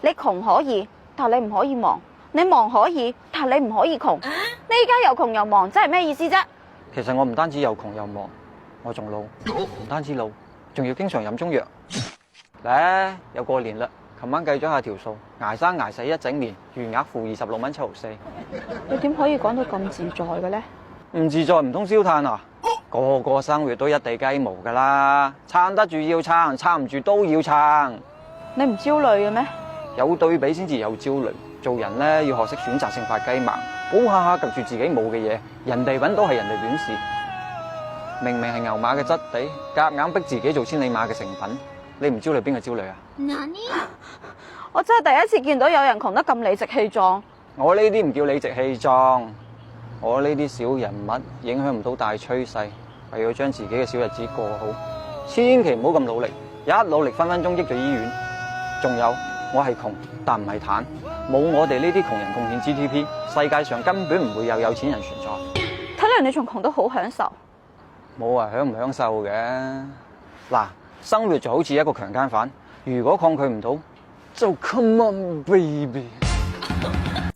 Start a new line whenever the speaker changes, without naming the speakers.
你窮可以，但你唔可以忙；你忙可以，但你唔可以窮。你而家又窮又忙，真係咩意思啫？
其實我唔單止又窮又忙，我仲老，唔單止老，仲要經常飲中藥。咧，又過年啦，琴晚計咗下條數，捱生捱死一整年，餘額負26蚊7毫4。
你點可以講到咁自在嘅咧？
唔自在唔通燒炭啊？個個生活都一地雞毛噶啦，撐得住要撐，撐唔住都要撐。
你唔焦慮嘅咩？
有對比先至有焦慮。做人咧要學識選擇性發雞盲，唔好下下及住自己冇嘅嘢，人哋搵到係人哋本事。明明係牛馬嘅質地，夾硬逼自己做千里馬嘅成品，你唔焦慮邊個焦慮啊？
我真係第一次見到有人窮得咁理直氣壯。
我呢啲唔叫理直氣壯，我呢啲小人物影響唔到大趨勢，為要將自己嘅小日子過好，千祈唔好咁努力，一努力分分鐘益咗醫院。仲有，我係窮，但唔係坦，冇我哋呢啲窮人貢獻 GDP， 世界上根本唔會有錢人存在。
睇嚟你仲窮得好享受。
冇話享唔享受嘅。嗱，生活就好似一個強姦犯，如果抗拒唔到，就 come on baby。